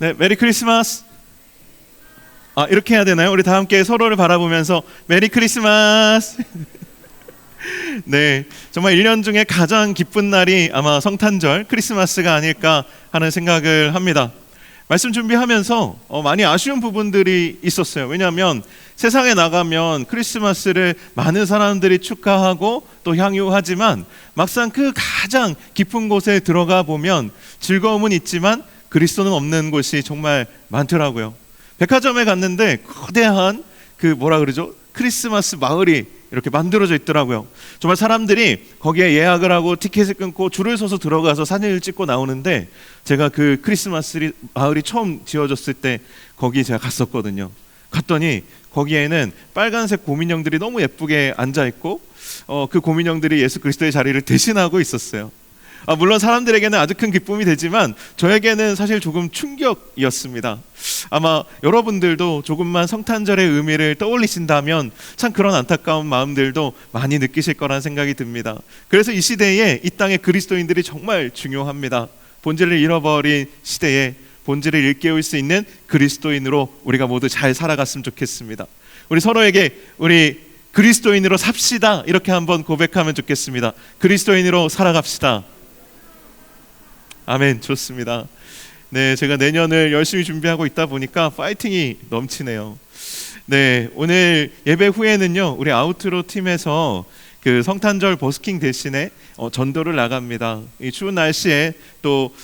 네, 메리 크리스마스. 이렇게 해야 되나요? 우리 다 함께 서로를 바라보면서 메리 크리스마스. 네, 정말 1년 중에 가장 기쁜 날이 아마 성탄절 크리스마스가 아닐까 하는 생각을 합니다. 말씀 준비하면서 많이 아쉬운 부분들이 있었어요. 왜냐하면 세상에 나가면 크리스마스를 많은 사람들이 축하하고 또 향유하지만 막상 그 가장 깊은 곳에 들어가 보면 즐거움은 있지만 그리스도는 없는 곳이 정말 많더라고요. 백화점에 갔는데 거대한 크리스마스 마을이 이렇게 만들어져 있더라고요. 정말 사람들이 거기에 예약을 하고 티켓을 끊고 줄을 서서 들어가서 사진을 찍고 나오는데, 제가 그 크리스마스 마을이 처음 지어졌을 때 거기 제가 갔었거든요. 갔더니 거기에는 빨간색 곰인형들이 너무 예쁘게 앉아 있고 그 곰인형들이 예수 그리스도의 자리를 대신하고 있었어요. 물론 사람들에게는 아주 큰 기쁨이 되지만 저에게는 사실 조금 충격이었습니다. 아마 여러분들도 조금만 성탄절의 의미를 떠올리신다면 참 그런 안타까운 마음들도 많이 느끼실 거란 생각이 듭니다. 그래서 이 시대에 이 땅의 그리스도인들이 정말 중요합니다. 본질을 잃어버린 시대에 본질을 일깨울 수 있는 그리스도인으로 우리가 모두 잘 살아갔으면 좋겠습니다. 우리 서로에게 우리 그리스도인으로 삽시다, 이렇게 한번 고백하면 좋겠습니다. 그리스도인으로 살아갑시다. 아멘. 좋습니다. 네, 제가 내년을 열심히 준비하고 있다 보니까 파이팅이 넘치네요. 네, 오늘 예배 후에는요, 우리 아우트로 팀에서 그 성탄절 버스킹 대신에 전도를 나갑니다. 이 추운 날씨에 또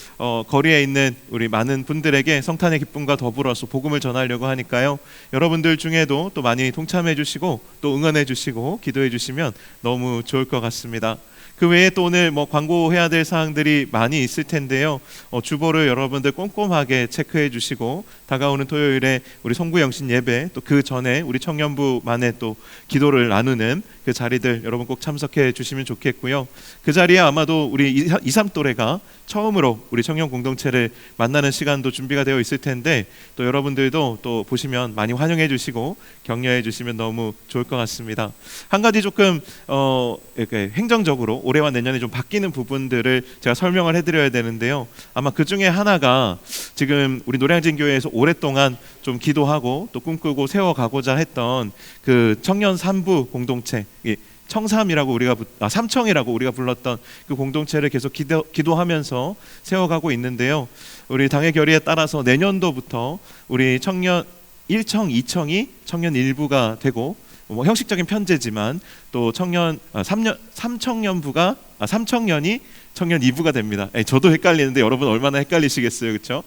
거리에 있는 우리 많은 분들에게 성탄의 기쁨과 더불어서 복음을 전하려고 하니까요, 여러분들 중에도 또 많이 동참해 주시고 또 응원해 주시고 기도해 주시면 너무 좋을 것 같습니다. 그 외에 또 오늘 광고해야 될 사항들이 많이 있을 텐데요, 주보를 여러분들 꼼꼼하게 체크해 주시고 다가오는 토요일에 우리 성구영신 예배, 또 그 전에 우리 청년부만의 또 기도를 나누는 그 자리들 여러분 꼭 참석해 주시면 좋겠고요. 그 자리에 아마도 우리 2, 3또래가 처음으로 우리 청년 공동체를 만나는 시간도 준비가 되어 있을 텐데, 또 여러분들도 또 보시면 많이 환영해 주시고 격려해 주시면 너무 좋을 것 같습니다. 한 가지 조금 이렇게 행정적으로 올해와 내년에 좀 바뀌는 부분들을 제가 설명을 해드려야 되는데요, 아마 그 중에 하나가 지금 우리 노량진 교회에서 오랫동안 좀 기도하고 또 꿈꾸고 세워가고자 했던 그 청년 산부 공동체, 청삼이라고 삼청이라고 우리가 불렀던 그 공동체를 계속 기도하면서 세워가고 있는데요, 우리 당의 결의에 따라서 내년도부터 우리 청년 1청, 2청이 청년 일부가 되고, 형식적인 편제지만 또 삼청년이 청년 2부가 됩니다. 저도 헷갈리는데 여러분 얼마나 헷갈리시겠어요, 그렇죠?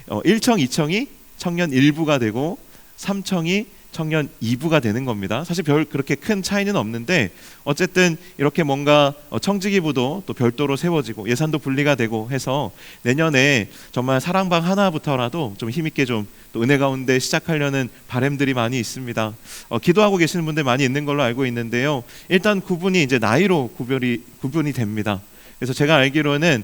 1청, 2청이 청년 1부가 되고 3청이 청년 2부가 되는 겁니다. 사실 그렇게 큰 차이는 없는데 어쨌든 이렇게 뭔가 청지기부도 또 별도로 세워지고 예산도 분리가 되고 해서 내년에 정말 사랑방 하나부터라도 좀 힘있게 좀 또 은혜 가운데 시작하려는 바람들이 많이 있습니다. 기도하고 계시는 분들 많이 있는 걸로 알고 있는데요, 일단 구분이 이제 나이로 구분이 됩니다. 그래서 제가 알기로는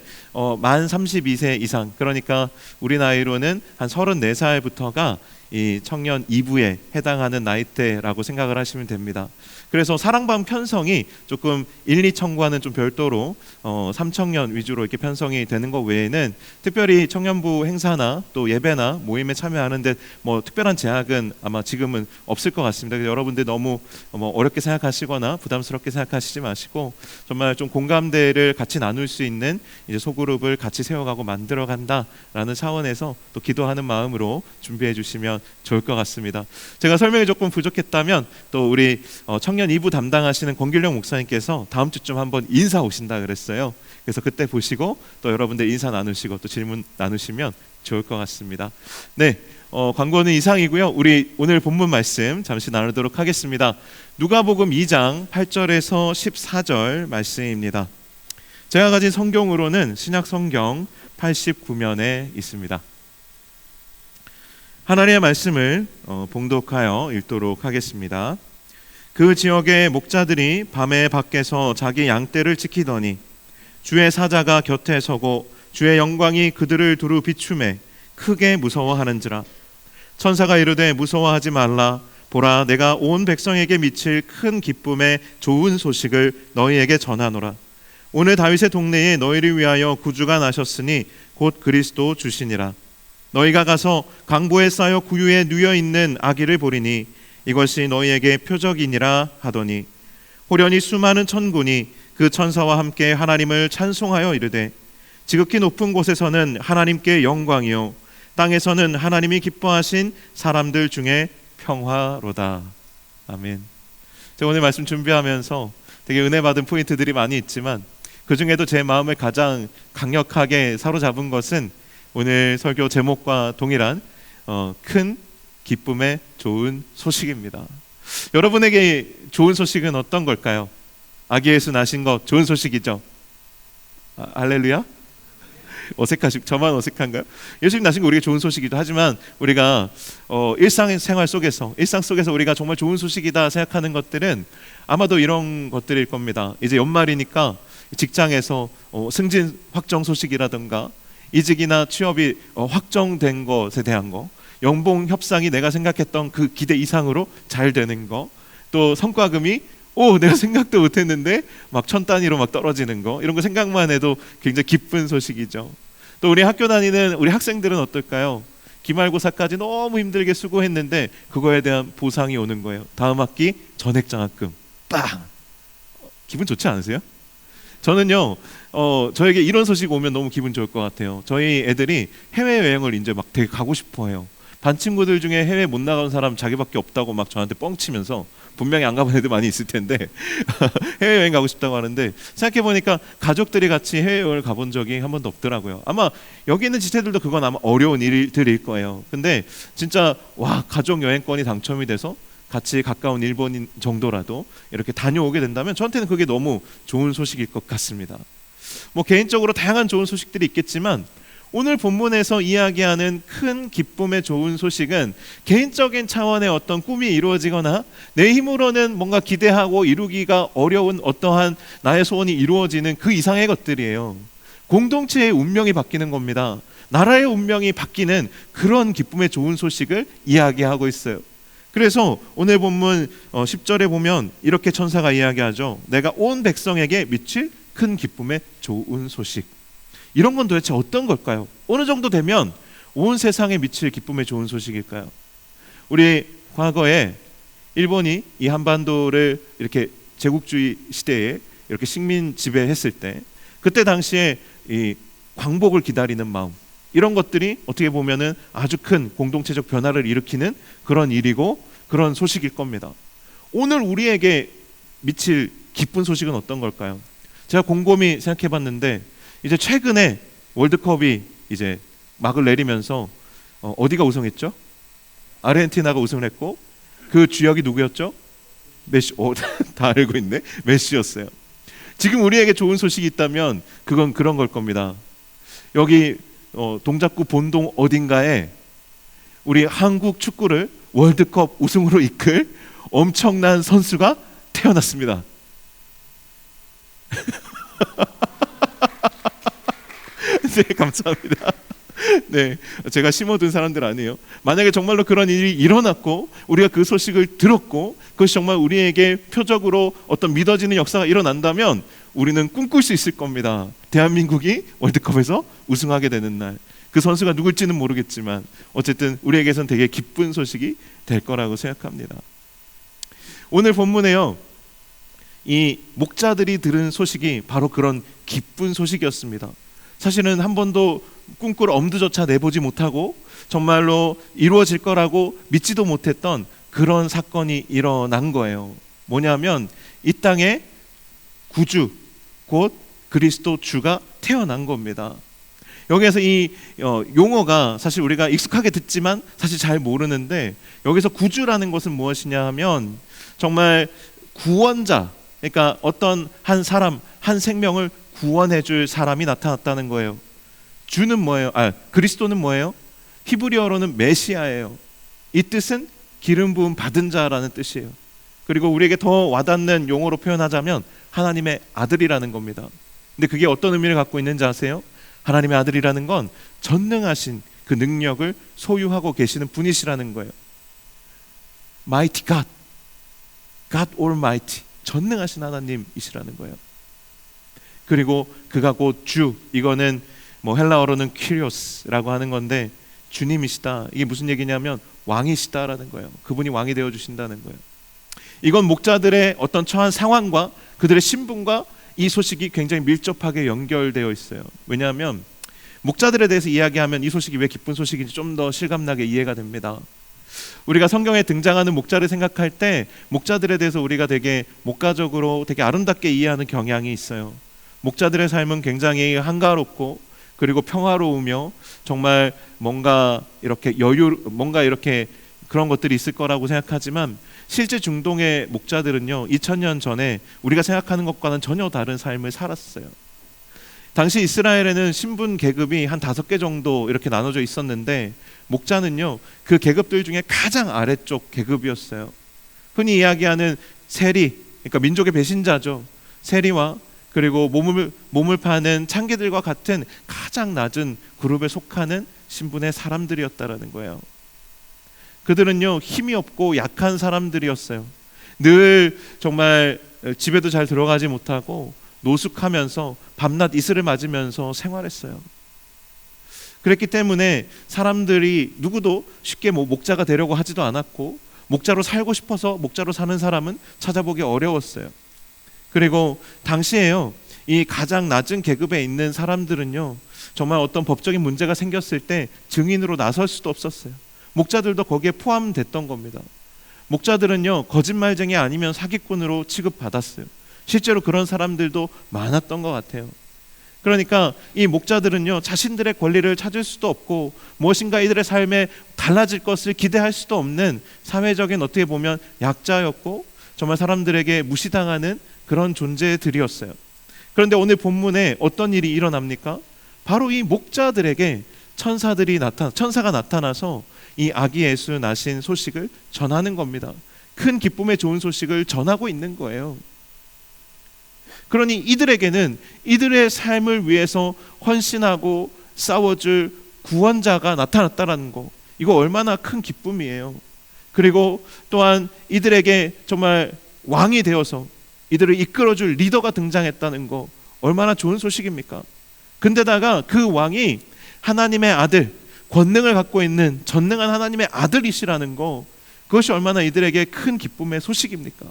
만 32세 이상, 그러니까 우리 나이로는 한 34살부터가 이 청년 2부에 해당하는 나이대라고 생각을 하시면 됩니다. 그래서 사랑방 편성이 조금 1, 2청과는 좀 별도로 3청년 위주로 이렇게 편성이 되는 것 외에는 특별히 청년부 행사나 또 예배나 모임에 참여하는데 특별한 제약은 아마 지금은 없을 것 같습니다. 그래서 여러분들 너무 어렵게 생각하시거나 부담스럽게 생각하시지 마시고 정말 좀 공감대를 같이 나눌 수 있는 이제 소그룹을 같이 세워가고 만들어간다라는 차원에서 또 기도하는 마음으로 준비해 주시면 좋을 것 같습니다. 제가 설명이 조금 부족했다면 또 우리 청년 2부 담당하시는 권길령 목사님께서 다음 주쯤 한번 인사 오신다 그랬어요. 그래서 그때 보시고 또 여러분들 인사 나누시고 또 질문 나누시면 좋을 것 같습니다. 네, 광고는 이상이고요. 우리 오늘 본문 말씀 잠시 나누도록 하겠습니다. 누가복음 2장 8절에서 14절 말씀입니다. 제가 가진 성경으로는 신약 성경 89면에 있습니다. 하나님의 말씀을 봉독하여 읽도록 하겠습니다. 그 지역의 목자들이 밤에 밖에서 자기 양떼를 지키더니 주의 사자가 곁에 서고 주의 영광이 그들을 두루 비추매 크게 무서워하는지라. 천사가 이르되 무서워하지 말라. 보라, 내가 온 백성에게 미칠 큰 기쁨의 좋은 소식을 너희에게 전하노라. 오늘 다윗의 동네에 너희를 위하여 구주가 나셨으니 곧 그리스도 주시니라. 너희가 가서 강보에 쌓여 구유에 누여 있는 아기를 보리니 이것이 너희에게 표적이니라 하더니 호련히 수많은 천군이 그 천사와 함께 하나님을 찬송하여 이르되 지극히 높은 곳에서는 하나님께 영광이요 땅에서는 하나님이 기뻐하신 사람들 중에 평화로다. 아멘. 제가 오늘 말씀 준비하면서 되게 은혜 받은 포인트들이 많이 있지만 그 중에도 제 마음을 가장 강력하게 사로잡은 것은 오늘 설교 제목과 동일한 큰 기쁨의 좋은 소식입니다. 여러분에게 좋은 소식은 어떤 걸까요? 아기 예수 나신 것 좋은 소식이죠. 할렐루야. 저만 어색한가요? 예수님 나신 거 우리가 좋은 소식이기도 하지만 우리가 일상생활 속에서 우리가 정말 좋은 소식이다 생각하는 것들은 아마도 이런 것들일 겁니다. 이제 연말이니까 직장에서 승진 확정 소식이라든가 이직이나 취업이 확정된 것에 대한 거, 연봉 협상이 내가 생각했던 그 기대 이상으로 잘 되는 거, 또 성과금이 내가 생각도 못했는데 막 1000단위로 막 떨어지는 거, 이런 거 생각만 해도 굉장히 기쁜 소식이죠. 또 우리 학교 다니는 우리 학생들은 어떨까요? 기말고사까지 너무 힘들게 수고했는데 그거에 대한 보상이 오는 거예요. 다음 학기 전액장학금 빵! 기분 좋지 않으세요? 저는요 저에게 이런 소식 오면 너무 기분 좋을 것 같아요. 저희 애들이 해외여행을 이제 막 되게 가고 싶어 해요. 반 친구들 중에 해외 못 나가는 사람 자기밖에 없다고 막 저한테 뻥치면서, 분명히 안 가본 애들 많이 있을 텐데 해외여행 가고 싶다고 하는데, 생각해보니까 가족들이 같이 해외여행을 가본 적이 한 번도 없더라고요. 아마 여기 있는 지체들도 그건 아마 어려운 일들일 거예요. 근데 진짜 가족 여행권이 당첨이 돼서 같이 가까운 일본인 정도라도 이렇게 다녀오게 된다면 저한테는 그게 너무 좋은 소식일 것 같습니다. 뭐 개인적으로 다양한 좋은 소식들이 있겠지만 오늘 본문에서 이야기하는 큰 기쁨의 좋은 소식은 개인적인 차원의 어떤 꿈이 이루어지거나 내 힘으로는 뭔가 기대하고 이루기가 어려운 어떠한 나의 소원이 이루어지는 그 이상의 것들이에요. 공동체의 운명이 바뀌는 겁니다. 나라의 운명이 바뀌는 그런 기쁨의 좋은 소식을 이야기하고 있어요. 그래서 오늘 본문 10절에 보면 이렇게 천사가 이야기하죠. 내가 온 백성에게 미칠 큰 기쁨의 좋은 소식. 이런 건 도대체 어떤 걸까요? 어느 정도 되면 온 세상에 미칠 기쁨의 좋은 소식일까요? 우리 과거에 일본이 이 한반도를 이렇게 제국주의 시대에 이렇게 식민 지배했을 때, 그때 당시에 이 광복을 기다리는 마음, 이런 것들이 어떻게 보면은 아주 큰 공동체적 변화를 일으키는 그런 일이고 그런 소식일 겁니다. 오늘 우리에게 미칠 기쁜 소식은 어떤 걸까요? 제가 곰곰이 생각해봤는데 이제 최근에 월드컵이 이제 막을 내리면서 어디가 우승했죠? 아르헨티나가 우승을 했고 그 주역이 누구였죠? 메시. 다 알고 있네. 메시였어요. 지금 우리에게 좋은 소식이 있다면 그건 그런 걸 겁니다. 여기 동작구 본동 어딘가에 우리 한국 축구를 월드컵 우승으로 이끌 엄청난 선수가 태어났습니다. 네, 감사합니다. 네, 제가 심어둔 사람들 아니에요. 만약에 정말로 그런 일이 일어났고 우리가 그 소식을 들었고 그것이 정말 우리에게 표적으로 어떤 믿어지는 역사가 일어난다면 우리는 꿈꿀 수 있을 겁니다. 대한민국이 월드컵에서 우승하게 되는 날, 그 선수가 누굴지는 모르겠지만 어쨌든 우리에게선 되게 기쁜 소식이 될 거라고 생각합니다. 오늘 본문에요, 이 목자들이 들은 소식이 바로 그런 기쁜 소식이었습니다. 사실은 한 번도 꿈꿀 엄두조차 내보지 못하고 정말로 이루어질 거라고 믿지도 못했던 그런 사건이 일어난 거예요. 뭐냐면 이 땅에 구주, 곧 그리스도 주가 태어난 겁니다. 여기에서 이 용어가 사실 우리가 익숙하게 듣지만 사실 잘 모르는데, 여기서 구주라는 것은 무엇이냐 하면 정말 구원자, 그러니까 어떤 한 사람, 한 생명을 구원해 줄 사람이 나타났다는 거예요. 주는 뭐예요? 그리스도는 뭐예요? 히브리어로는 메시아예요. 이 뜻은 기름 부음 받은 자라는 뜻이에요. 그리고 우리에게 더 와닿는 용어로 표현하자면 하나님의 아들이라는 겁니다. 근데 그게 어떤 의미를 갖고 있는지 아세요? 하나님의 아들이라는 건 전능하신 그 능력을 소유하고 계시는 분이시라는 거예요. Mighty God, God Almighty, 전능하신 하나님이시라는 거예요. 그리고 그가 곧 주, 이거는 뭐 헬라어로는 퀴리오스라고 하는 건데 주님이시다. 이게 무슨 얘기냐면 왕이시다라는 거예요. 그분이 왕이 되어 주신다는 거예요. 이건 목자들의 어떤 처한 상황과 그들의 신분과 이 소식이 굉장히 밀접하게 연결되어 있어요. 왜냐하면 목자들에 대해서 이야기하면 이 소식이 왜 기쁜 소식인지 좀 더 실감나게 이해가 됩니다. 우리가 성경에 등장하는 목자를 생각할 때 목자들에 대해서 우리가 되게 목가적으로 되게 아름답게 이해하는 경향이 있어요. 목자들의 삶은 굉장히 한가롭고 그리고 평화로우며 정말 뭔가 이렇게 뭔가 이렇게 그런 것들이 있을 거라고 생각하지만 실제 중동의 목자들은요 2000년 전에 우리가 생각하는 것과는 전혀 다른 삶을 살았어요. 당시 이스라엘에는 신분 계급이 한 5개 정도 이렇게 나눠져 있었는데 목자는요 그 계급들 중에 가장 아래쪽 계급이었어요. 흔히 이야기하는 세리, 그러니까 민족의 배신자죠. 세리와 그리고 몸을 파는 창기들과 같은 가장 낮은 그룹에 속하는 신분의 사람들이었다라는 거예요. 그들은요 힘이 없고 약한 사람들이었어요. 늘 정말 집에도 잘 들어가지 못하고 노숙하면서 밤낮 이슬을 맞으면서 생활했어요. 그랬기 때문에 사람들이 누구도 쉽게 목자가 되려고 하지도 않았고 목자로 살고 싶어서 목자로 사는 사람은 찾아보기 어려웠어요. 그리고 당시에요 이 가장 낮은 계급에 있는 사람들은요 정말 어떤 법적인 문제가 생겼을 때 증인으로 나설 수도 없었어요. 목자들도 거기에 포함됐던 겁니다. 목자들은요 거짓말쟁이 아니면 사기꾼으로 취급받았어요. 실제로 그런 사람들도 많았던 것 같아요. 그러니까 이 목자들은요 자신들의 권리를 찾을 수도 없고 무엇인가 이들의 삶에 달라질 것을 기대할 수도 없는 사회적인 어떻게 보면 약자였고 정말 사람들에게 무시당하는 그런 존재들이었어요. 그런데 오늘 본문에 어떤 일이 일어납니까? 바로 이 목자들에게 천사가 나타나서 이 아기 예수 나신 소식을 전하는 겁니다. 큰 기쁨의 좋은 소식을 전하고 있는 거예요. 그러니 이들에게는 이들의 삶을 위해서 헌신하고 싸워줄 구원자가 나타났다라는 거, 이거 얼마나 큰 기쁨이에요. 그리고 또한 이들에게 정말 왕이 되어서 이들을 이끌어줄 리더가 등장했다는 거 얼마나 좋은 소식입니까? 근데다가 그 왕이 하나님의 아들, 권능을 갖고 있는 전능한 하나님의 아들이시라는 거, 그것이 얼마나 이들에게 큰 기쁨의 소식입니까?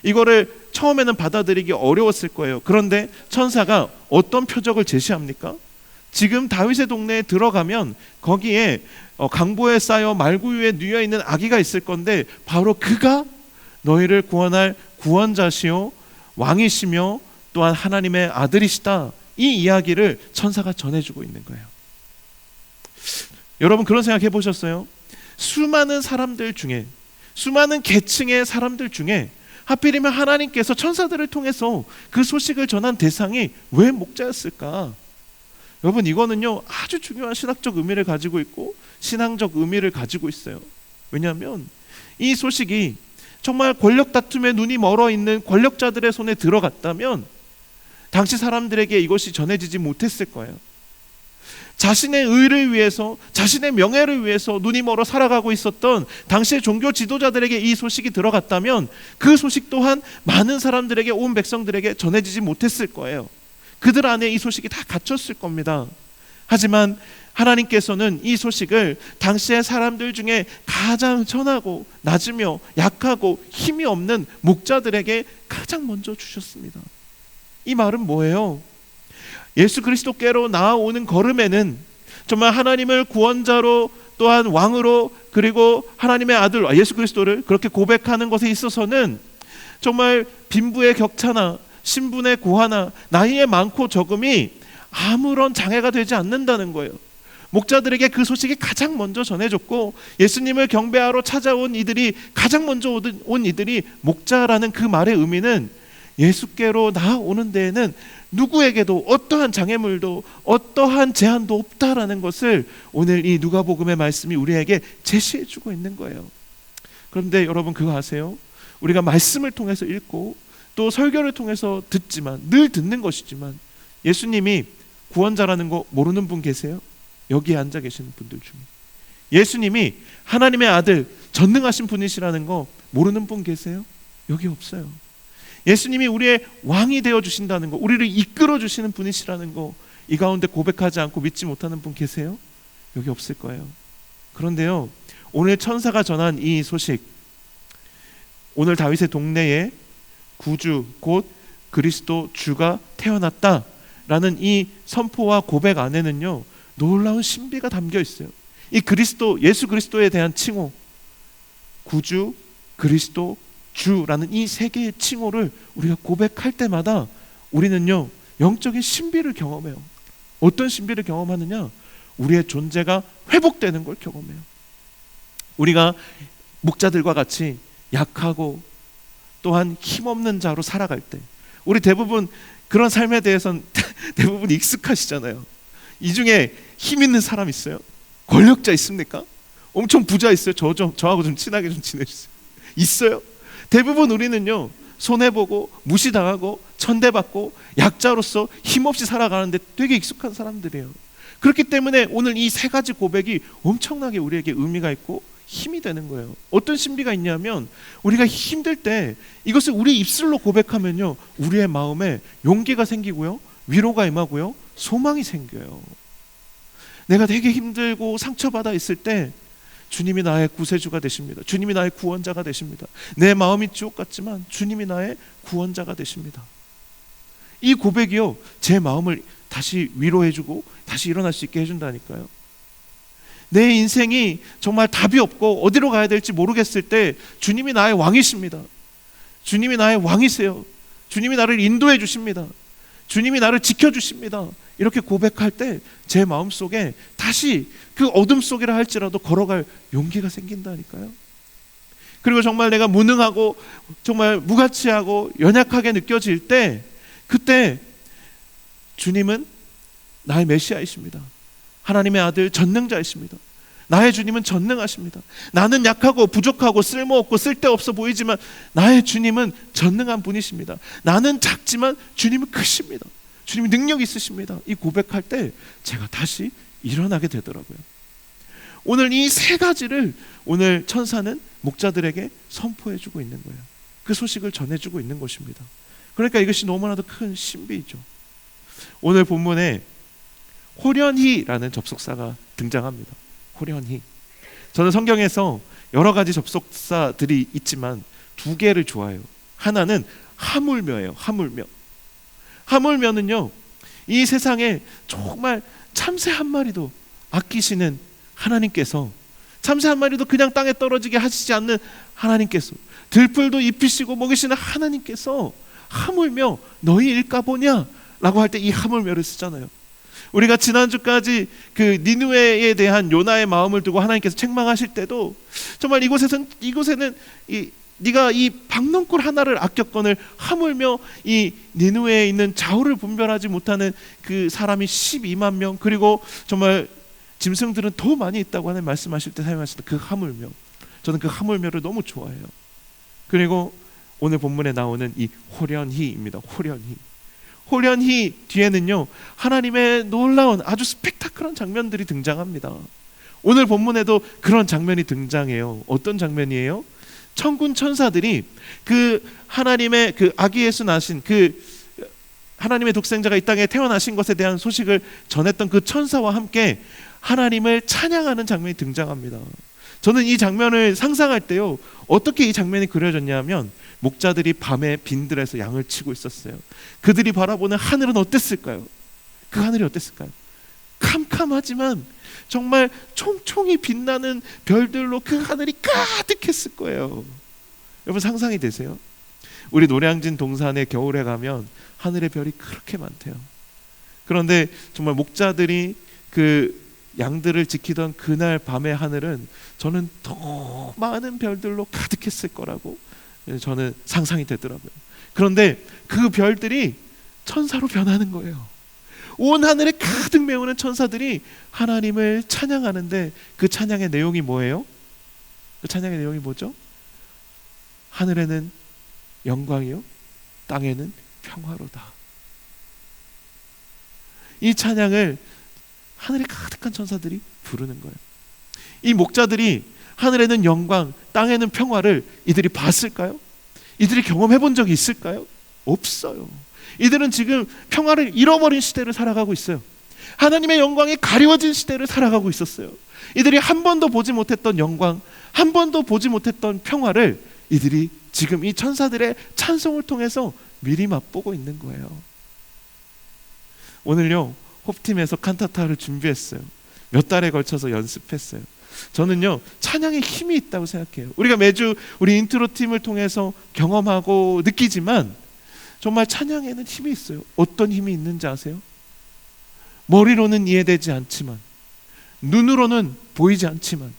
이거를 처음에는 받아들이기 어려웠을 거예요. 그런데 천사가 어떤 표적을 제시합니까? 지금 다윗의 동네에 들어가면 거기에 강보에 쌓여 말구유에 누워 있는 아기가 있을 건데 바로 그가 너희를 구원할 구원자시요 왕이시며 또한 하나님의 아들이시다. 이 이야기를 천사가 전해주고 있는 거예요. 여러분 그런 생각 해보셨어요? 수많은 사람들 중에, 수많은 계층의 사람들 중에 하필이면 하나님께서 천사들을 통해서 그 소식을 전한 대상이 왜 목자였을까? 여러분 이거는요 아주 중요한 신학적 의미를 가지고 있고 신앙적 의미를 가지고 있어요. 왜냐하면 이 소식이 정말 권력 다툼에 눈이 멀어 있는 권력자들의 손에 들어갔다면 당시 사람들에게 이것이 전해지지 못했을 거예요. 자신의 의를 위해서, 자신의 명예를 위해서 눈이 멀어 살아가고 있었던 당시의 종교 지도자들에게 이 소식이 들어갔다면 그 소식 또한 많은 사람들에게, 온 백성들에게 전해지지 못했을 거예요. 그들 안에 이 소식이 다 갇혔을 겁니다. 하지만 하나님께서는 이 소식을 당시의 사람들 중에 가장 천하고 낮으며 약하고 힘이 없는 목자들에게 가장 먼저 주셨습니다. 이 말은 뭐예요? 예수 그리스도께로 나아오는 걸음에는 정말 하나님을 구원자로 또한 왕으로 그리고 하나님의 아들 예수 그리스도를 그렇게 고백하는 것에 있어서는 정말 빈부의 격차나 신분의 고하나 나이의 많고 적음이 아무런 장애가 되지 않는다는 거예요. 목자들에게 그 소식이 가장 먼저 전해졌고 예수님을 경배하러 찾아온 이들이 가장 먼저 온 이들이 목자라는 그 말의 의미는 예수께로 나아오는 데에는 누구에게도 어떠한 장애물도 어떠한 제한도 없다라는 것을 오늘 이 누가복음의 말씀이 우리에게 제시해주고 있는 거예요. 그런데 여러분 그거 아세요? 우리가 말씀을 통해서 읽고 또 설교를 통해서 듣지만 늘 듣는 것이지만 예수님이 구원자라는 거 모르는 분 계세요? 여기에 앉아 계시는 분들 중에 예수님이 하나님의 아들 전능하신 분이시라는 거 모르는 분 계세요? 여기 없어요. 예수님이 우리의 왕이 되어 주신다는 거, 우리를 이끌어 주시는 분이시라는 거 이 가운데 고백하지 않고 믿지 못하는 분 계세요? 여기 없을 거예요. 그런데요, 오늘 천사가 전한 이 소식, 오늘 다윗의 동네에 구주 곧 그리스도 주가 태어났다라는 이 선포와 고백 안에는요, 놀라운 신비가 담겨 있어요. 이 그리스도, 예수 그리스도에 대한 칭호, 구주, 그리스도, 주라는 이 세 개의 칭호를 우리가 고백할 때마다 우리는요, 영적인 신비를 경험해요. 어떤 신비를 경험하느냐? 우리의 존재가 회복되는 걸 경험해요. 우리가 목자들과 같이 약하고 또한 힘없는 자로 살아갈 때, 우리 대부분 그런 삶에 대해서는 대부분 익숙하시잖아요. 이 중에 힘 있는 사람 있어요? 권력자 있습니까? 엄청 부자 있어요? 저하고 좀 친하게 좀 지내주세요. 있어요? 대부분 우리는요, 손해보고 무시당하고 천대받고 약자로서 힘없이 살아가는데 되게 익숙한 사람들이에요. 그렇기 때문에 오늘 이 세 가지 고백이 엄청나게 우리에게 의미가 있고 힘이 되는 거예요. 어떤 신비가 있냐면, 우리가 힘들 때 이것을 우리 입술로 고백하면요, 우리의 마음에 용기가 생기고요, 위로가 임하고요, 소망이 생겨요. 내가 되게 힘들고 상처받아 있을 때 주님이 나의 구세주가 되십니다. 주님이 나의 구원자가 되십니다. 내 마음이 지옥 같지만 주님이 나의 구원자가 되십니다. 이 고백이요, 제 마음을 다시 위로해주고 다시 일어날 수 있게 해준다니까요. 내 인생이 정말 답이 없고 어디로 가야 될지 모르겠을 때 주님이 나의 왕이십니다. 주님이 나의 왕이세요. 주님이 나를 인도해 주십니다. 주님이 나를 지켜주십니다. 이렇게 고백할 때 제 마음속에 다시 그 어둠 속이라 할지라도 걸어갈 용기가 생긴다니까요. 그리고 정말 내가 무능하고 정말 무가치하고 연약하게 느껴질 때, 그때 주님은 나의 메시아이십니다. 하나님의 아들 전능자이십니다. 나의 주님은 전능하십니다. 나는 약하고 부족하고 쓸모없고 쓸데없어 보이지만 나의 주님은 전능한 분이십니다. 나는 작지만 주님은 크십니다. 주님이 능력 있으십니다. 이 고백할 때 제가 다시 일어나게 되더라고요. 오늘 이 세 가지를 오늘 천사는 목자들에게 선포해주고 있는 거예요. 그 소식을 전해주고 있는 것입니다. 그러니까 이것이 너무나도 큰 신비이죠. 오늘 본문에 호련히라는 접속사가 등장합니다. 호련히. 저는 성경에서 여러 가지 접속사들이 있지만 두 개를 좋아해요. 하나는 하물며예요. 하물며. 하물며는요, 이 세상에 정말 참새 한 마리도 아끼시는 하나님께서, 참새 한 마리도 그냥 땅에 떨어지게 하시지 않는 하나님께서, 들풀도 입히시고 먹이시는 하나님께서 하물며 너희 일까 보냐? 라고 할 때 이 하물며를 쓰잖아요. 우리가 지난주까지 그 니느웨에 대한 요나의 마음을 두고 하나님께서 책망하실 때도 정말 이곳에는 네가 이 박넝쿨 하나를 아꼈거늘 하물며 이 니느웨에 있는 좌우를 분별하지 못하는 그 사람이 12만 명, 그리고 정말 짐승들은 더 많이 있다고 하는 말씀하실 때 사용하시는 그 하물며, 저는 그 하물며를 너무 좋아해요. 그리고 오늘 본문에 나오는 이 호련히입니다. 호련히 뒤에는요, 하나님의 놀라운 아주 스펙타클한 장면들이 등장합니다. 오늘 본문에도 그런 장면이 등장해요. 어떤 장면이에요? 천군 천사들이 그 하나님의 그 아기 예수 나신 그 하나님의 독생자가 이 땅에 태어나신 것에 대한 소식을 전했던 그 천사와 함께 하나님을 찬양하는 장면이 등장합니다. 저는 이 장면을 상상할 때요, 어떻게 이 장면이 그려졌냐면, 목자들이 밤에 빈들에서 양을 치고 있었어요. 그들이 바라보는 하늘은 어땠을까요? 그 하늘이 어땠을까요? 캄캄하지만 정말 총총히 빛나는 별들로 그 하늘이 가득했을 거예요. 여러분 상상이 되세요? 우리 노량진 동산에 겨울에 가면 하늘의 별이 그렇게 많대요. 그런데 정말 목자들이 그 양들을 지키던 그날 밤의 하늘은 저는 더 많은 별들로 가득했을 거라고 저는 상상이 되더라고요. 그런데 그 별들이 천사로 변하는 거예요. 온 하늘에 가득 메우는 천사들이 하나님을 찬양하는데, 그 찬양의 내용이 뭐예요? 그 찬양의 내용이 뭐죠? 하늘에는 영광이요, 땅에는 평화로다. 이 찬양을 하늘에 가득한 천사들이 부르는 거예요. 이 목자들이 하늘에는 영광, 땅에는 평화를 이들이 봤을까요? 이들이 경험해 본 적이 있을까요? 없어요. 이들은 지금 평화를 잃어버린 시대를 살아가고 있어요. 하나님의 영광이 가려진 시대를 살아가고 있었어요. 이들이 한 번도 보지 못했던 영광, 한 번도 보지 못했던 평화를 이들이 지금 이 천사들의 찬송을 통해서 미리 맛보고 있는 거예요. 오늘요, 홉팀에서 칸타타를 준비했어요. 몇 달에 걸쳐서 연습했어요. 저는요, 찬양에 힘이 있다고 생각해요. 우리가 매주 우리 인트로 팀을 통해서 경험하고 느끼지만 정말 찬양에는 힘이 있어요. 어떤 힘이 있는지 아세요? 머리로는 이해되지 않지만, 눈으로는 보이지 않지만,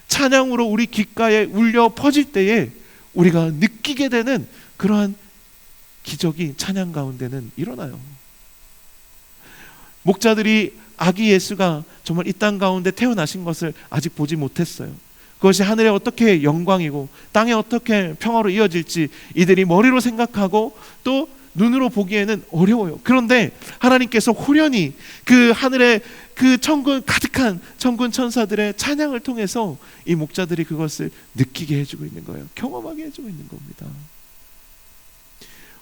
찬양으로 우리 귓가에 울려 퍼질 때에 우리가 느끼게 되는 그러한 기적이 찬양 가운데는 일어나요. 목자들이 아기 예수가 정말 이 땅 가운데 태어나신 것을 아직 보지 못했어요. 그것이 하늘에 어떻게 영광이고 땅에 어떻게 평화로 이어질지 이들이 머리로 생각하고 또 눈으로 보기에는 어려워요. 그런데 하나님께서 호련히 그 하늘에 그 천군 가득한 천군 천사들의 찬양을 통해서 이 목자들이 그것을 느끼게 해주고 있는 거예요. 경험하게 해주고 있는 겁니다.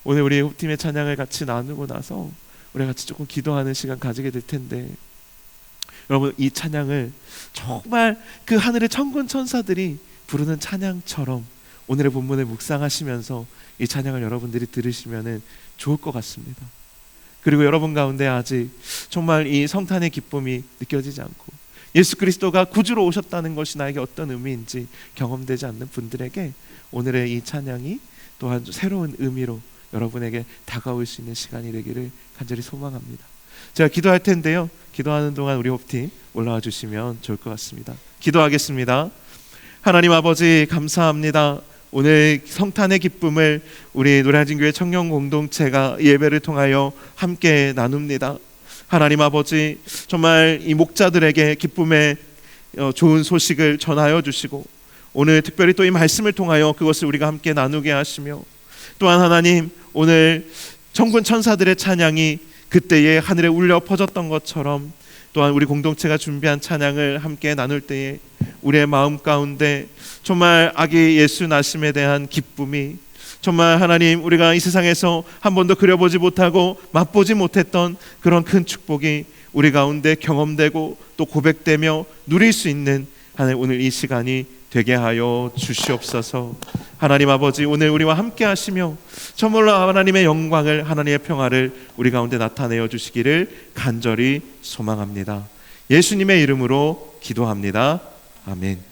오늘 우리 홉팀의 찬양을 같이 나누고 나서 우리 같이 조금 기도하는 시간 가지게 될 텐데, 여러분, 이 찬양을 정말 그 하늘의 천군 천사들이 부르는 찬양처럼 오늘의 본문을 묵상하시면서 이 찬양을 여러분들이 들으시면 좋을 것 같습니다. 그리고 여러분 가운데 아직 정말 이 성탄의 기쁨이 느껴지지 않고 예수 그리스도가 구주로 오셨다는 것이 나에게 어떤 의미인지 경험되지 않는 분들에게 오늘의 이 찬양이 또한 새로운 의미로 여러분에게 다가올 수 있는 시간이 되기를 간절히 소망합니다. 제가 기도할 텐데요, 기도하는 동안 우리 홉팀 올라와 주시면 좋을 것 같습니다. 기도하겠습니다. 하나님 아버지, 감사합니다. 오늘 성탄의 기쁨을 우리 노량진교회 청년 공동체가 예배를 통하여 함께 나눕니다. 하나님 아버지, 정말 이 목자들에게 기쁨의 좋은 소식을 전하여 주시고, 오늘 특별히 또 이 말씀을 통하여 그것을 우리가 함께 나누게 하시며, 또한 하나님, 오늘 천군 천사들의 찬양이 그때에 하늘에 울려 퍼졌던 것처럼 또한 우리 공동체가 준비한 찬양을 함께 나눌 때에 우리의 마음 가운데 정말 아기 예수 나심에 대한 기쁨이, 정말 하나님, 우리가 이 세상에서 한 번도 그려보지 못하고 맛보지 못했던 그런 큰 축복이 우리 가운데 경험되고 또 고백되며 누릴 수 있는 하나님, 오늘 이 시간이 되게 하여 주시옵소서. 하나님 아버지, 오늘 우리와 함께 하시며 정말로 하나님의 영광을, 하나님의 평화를 우리 가운데 나타내어 주시기를 간절히 소망합니다. 예수님의 이름으로 기도합니다. 아멘.